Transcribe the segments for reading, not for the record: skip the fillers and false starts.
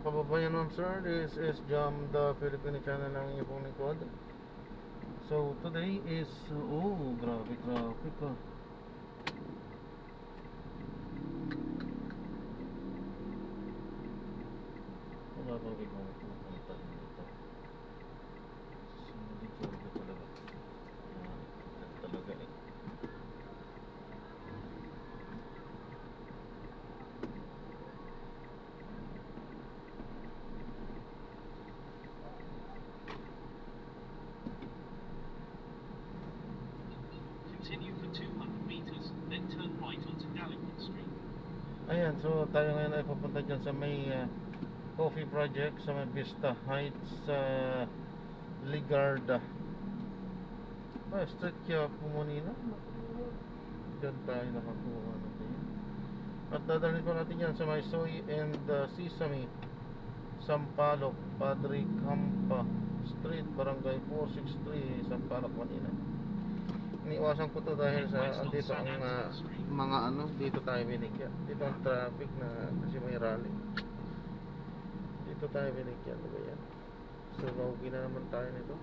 mga kababayan, ma'am sir, this is Jam the Filipino channel ng inyong pong lingkod. So today is, oh grabe traffic ah. Wala bang ibang pupunta dito? Sulit-sulit na talaga. Yan talaga eh. Continue for 200 meters, then turn right onto Gallipoli Street. Ayan, so tayo ngayon ay pupunta dyan sa may coffee project sa may Vista Heights sa Ligarda. Street kaya pumunina. Diyan tayo nakakuha natin. At dadalhin ko natin yan sa may Soy and Sesame, Sampaloc, Padre Campa Street, Barangay 463, Sampaloc, Manila. Iniwasan ko to dahil sa andito ang mga ano, dito tayo binigyan. Dito ang traffic na kasi may rally. Dito tayo binigyan, diba yan? So mauwi na naman tayo nito.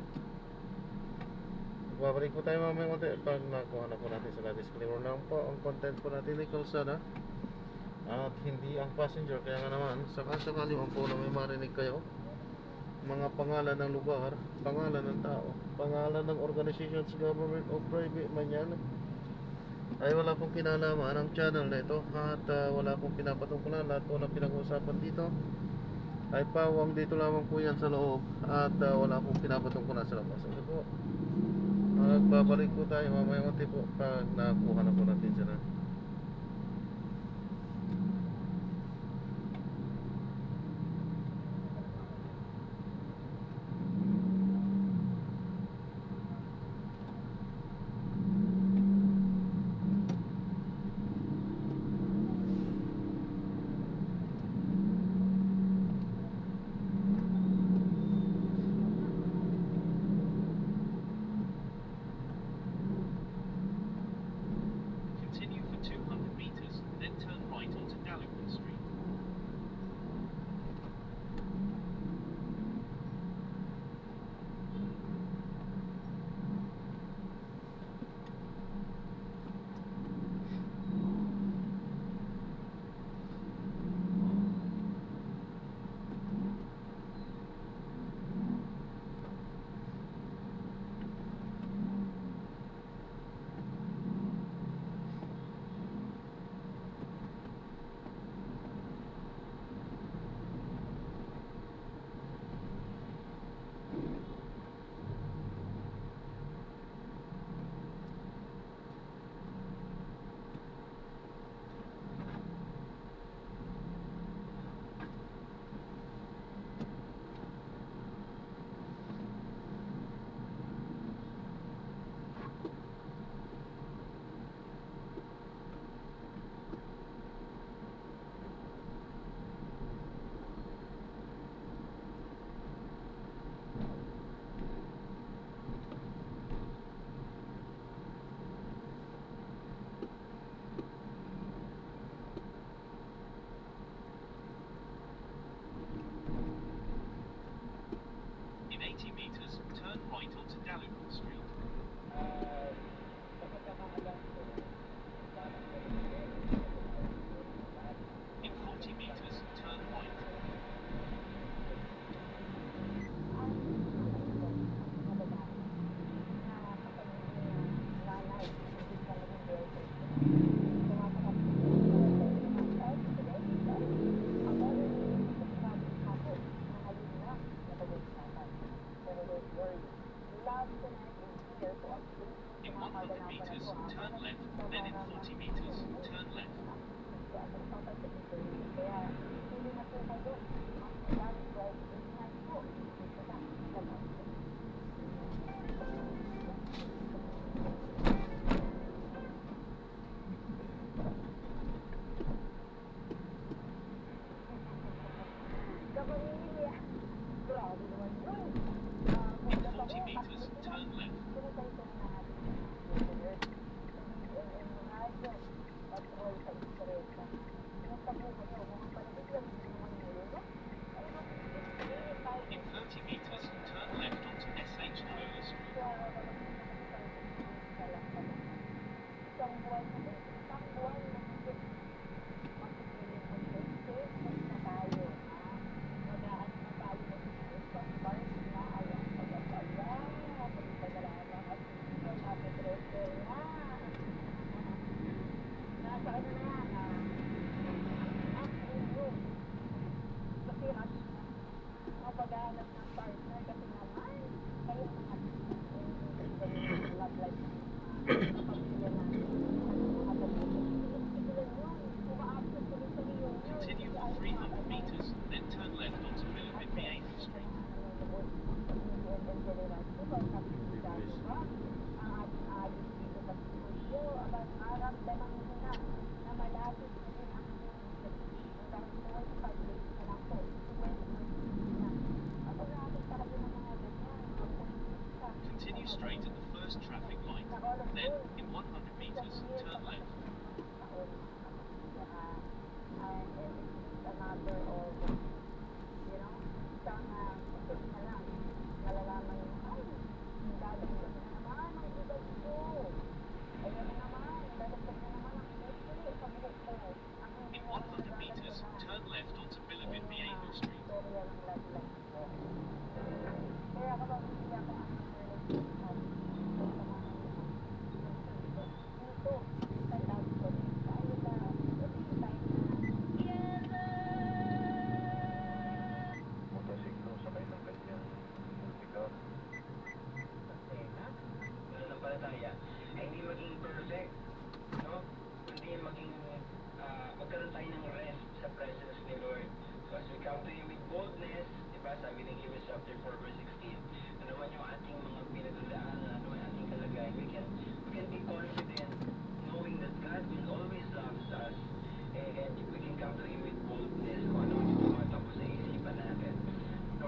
Babalik po tayo mamaya konti pag nakuha na po natin sila. Disclaimer lang po, ang content po natin ay kalsada at hindi ang passenger. Kaya nga naman, sakasakali man po na may marinig kayo, mga pangalan ng lugar, pangalan ng tao, pangalan ng organizations, government o private man yan, ay wala pong kinalaman ang channel na ito. At wala pong pinapatungkulan. Lahat po na pinag-uusapan dito ay pawang dito lamang po yan sa loob. At wala pong pinapatungkulan sa labas. Ano po, magbabalik po tayo mamaya konti po pag nakuha na po natin sila. Continue for 200 meters, then turn right onto Gallipoli Street. In 80 meters, turn right onto Gallipoli Street. In 40 meters, turn right. In 100 meters, turn left, then in 40 meters, turn left. In 40 meters, turn left. meters, turn left. In 100 meters, turn left onto Bilibid Viejo Street. Motosiklo sabay ng ganyang musika. Pananampalataya ay hindi maging perfect, no? Hindi maging magkaroon tayo ng rest sa presence ni Lord. So as we come to Him with boldness, di ba, sabi ng Hebrews chapter 4 verse 16, ano man yung ating mga pinagdadaanan, ano man ating kalagayan, we can be confident knowing that God will always love us, and we can come to Him with boldness kung ano yung tumatakbo sa isipan natin. So,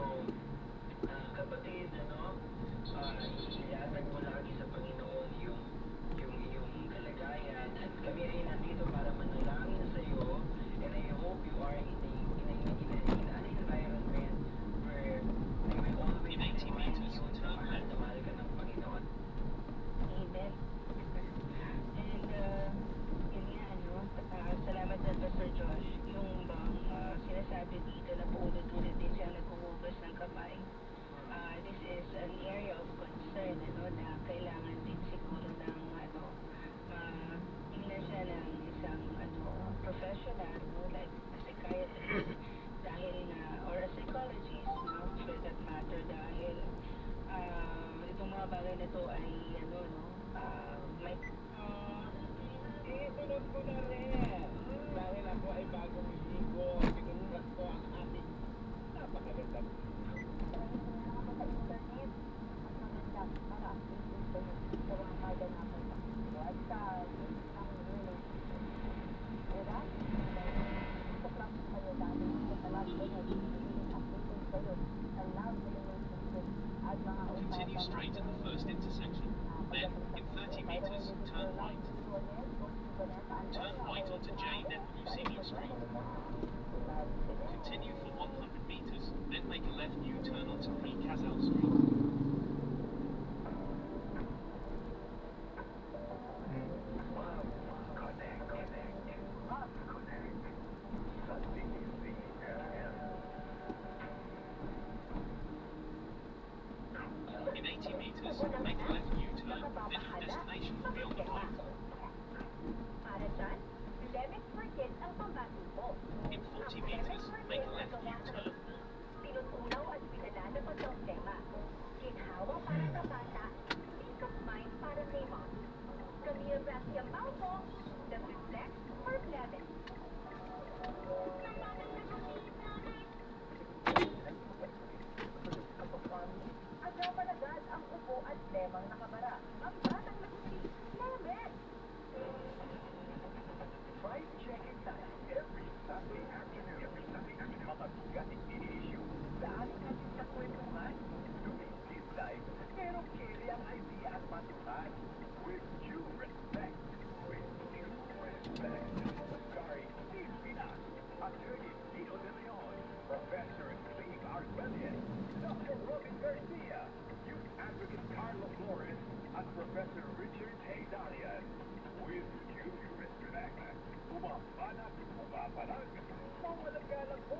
kapatid, ilatag mo lagi sa Panginoon yung iyong kalagayan, at kami ay nandito para manalangin sa iyo, and I hope you are in an environment where they will always In 80 remind meters, you turn na mahal left. na mahal ka ng Panginoon. Amen. And yun nga, salamat din Pastor Josh. Yung bang sinasabi dito na paulit-ulit din siya naghuhugas ng kamay. This is an area of concern, na kailangan din siguro ng, tingnan siya ng isang, professional, like a psychiatrist, dahil na, or a psychologist, for that matter, dahil, itong mga bagay na to ay, may, Sunod ko na rin. Dahil ako ay bagong ligo, pinunulat ko ang ating napakagandang Continue straight at the first intersection. Then, in 30 meters, turn right. Turn right onto J. Nepomuceno Street. Continue for 100 meters, then make a left U-turn onto P. Casal Street. In 80 meters, make a left U-turn, then your destination will be on the right. para dyan, Lemex Market ang pamatubo. In 40 meters, make a left U-turn. Tinutunaw at pinalala pag problema. Ginhawa para sa bata, peace of mind para kay mom. Camille Gracia Malvo, the Reflex for Lemex. Agad ang upo at lemang nakabara. Ang batang nagusi, Lemex! Try checking time every Sunday afternoon. Makabigating ini-issue. Daanin natin sa kwentuhan. Lumitis life, pero carry ang idea at matukan. With due respect. With due respect. Starring Steve Pinas, Attorney Tito De Leon, Professor Cleve Arguelles, Dr. Robin Garcia, Youth Advocate Carlo Flores, at Professor Richard Haydarian. With due respect. Umapanat, umapanag, mawalagalang po.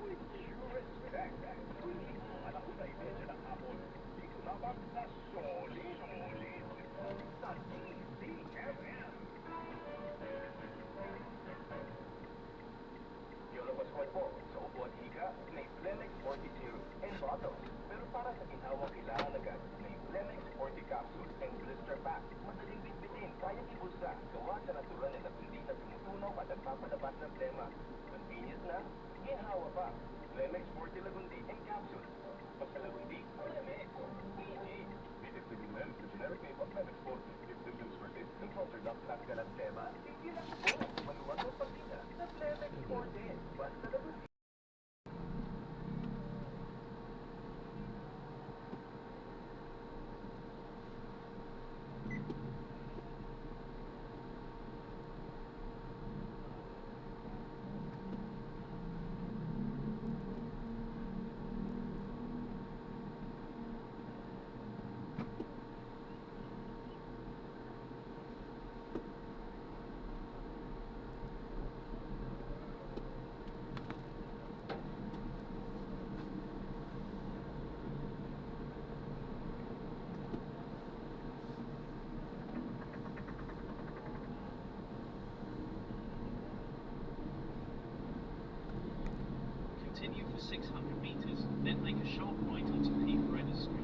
With due respect. Tuloy mo anak ko na imedya ng hapon. Dito lamang sa Solid. Sa DCFM. Yolo Pascual po, sa upuan higa, may Flemex 42 and bottles. Pero para sa ginhawang kailangan agad, may Flemex 40 capsules and blister pack. Madaling bitbitin, kaya ibulsa, gawa sa natural na hindi na tumutunaw at nagpapalabas ng plema. Convenience na, ginhawa pa. Flemex 40 Lagundi and capsules. Pagka Lagundi, Flemex. Easy. Visit the Gumel, the generic name of Flemex 40. If symptoms persist, consult your doctor at galang plema. Hindi lang po, maluwag ang pagkita sa Flemex 40. Basta Lagundi. Continue for 600 meters, then make a sharp right onto P. Redder Street.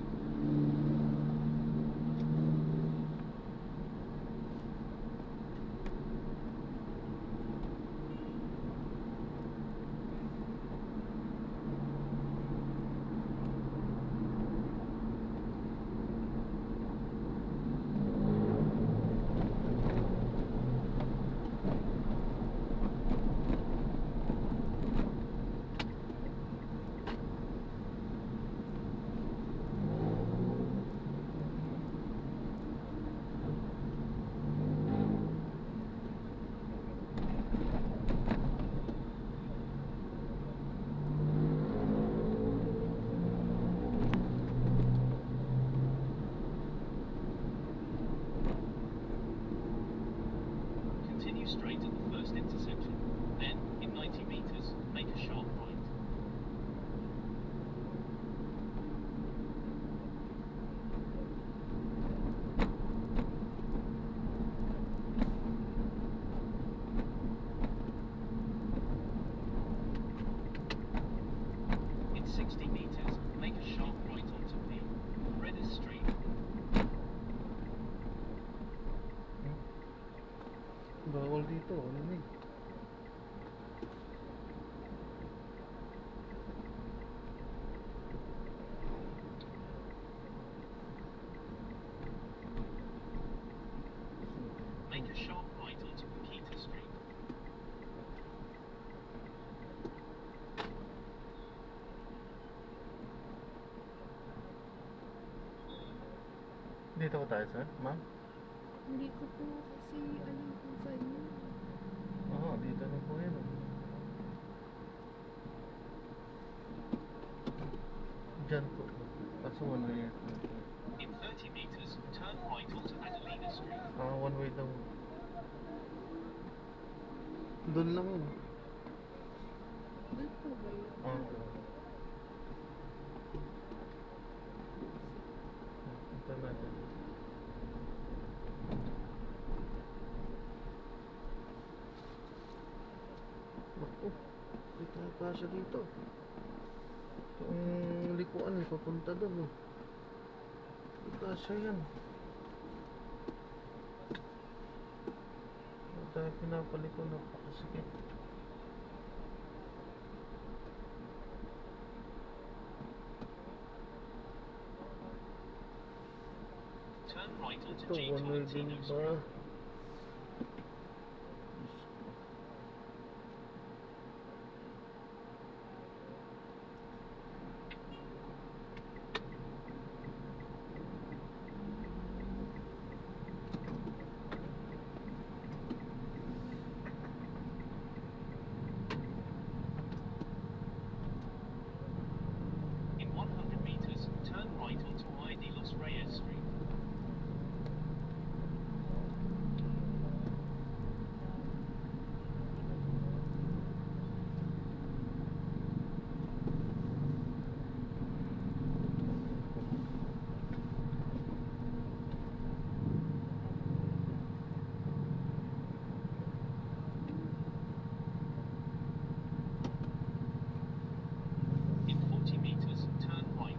Continue straight at the first intersection. Then, in 90 meters, make a sharp right. In 60 meters, make a sharp right onto P. Redder Street. Bawal dito, lamig. Make a sharp right onto Paquita Street. Dito ko tayo, sir, ma'am? Hindi ko po kasi alam kung saan yun. Oo, dito na po yun. Oh. Diyan po. Kaso one way. In 30 meters, turn right onto Adelina Street. One way daw. Doon lang yun. Doon po ba yun? Punta natin. Naku, hindi tayo kasya dito. Itong likuan, papunta doon. Oh. Hindi kasya yan. Hindi tayo pinapaliko na pakasakit. Turn right onto Ito, G. one way din Tolentino ba? Street. In 100 meters, turn right onto ID Los Reyes Street. In 40 meters, turn right.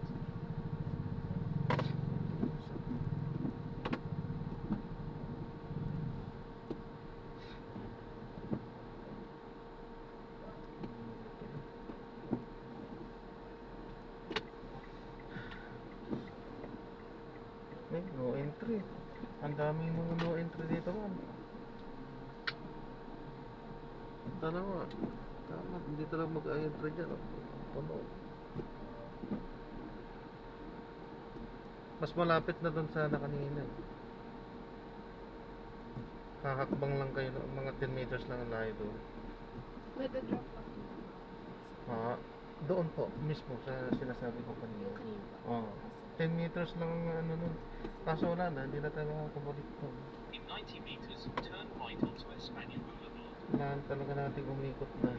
No entry. Ang daming mga no entry dito, ma'am. Tama. Tama, hindi talaga mag-entry dyan. Oh. Puno. Mas malapit na doon sana kanina. Hahakbang lang kayo, mga 10 meters lang ang layo doon. Nada-drop off na. Doon po, mismo sa sinasabi ko kanina. Yung kanina pa. Oo. 10 meters lang ang ano nun. Kaso wala na, hindi na tayo makakabalik doon. In 90 meters, turn right onto Espana Boulevard. Kailangan talaga natin umikot na.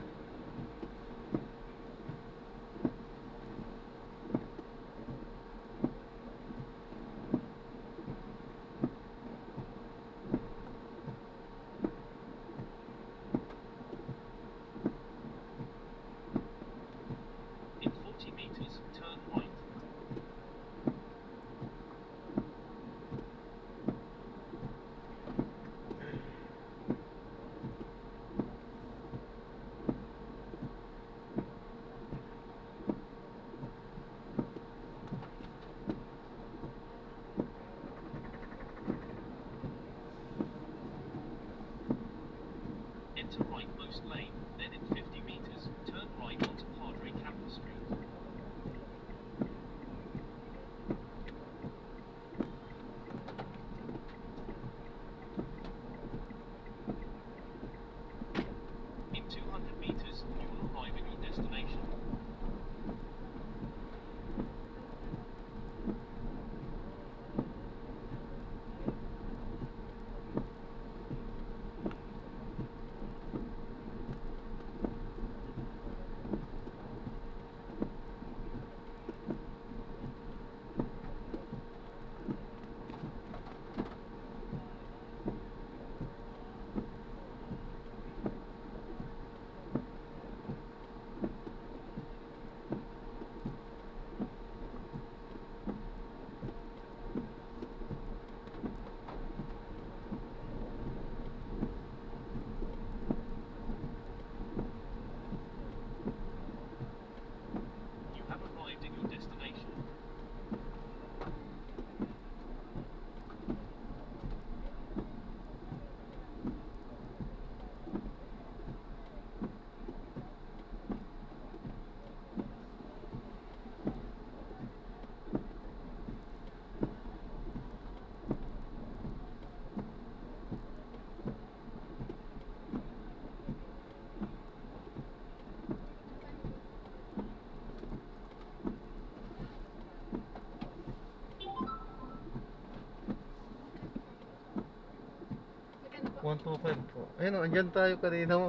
125 po. Ayun o, andyan tayo kanina mo.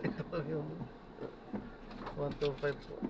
Ito yung 125 po.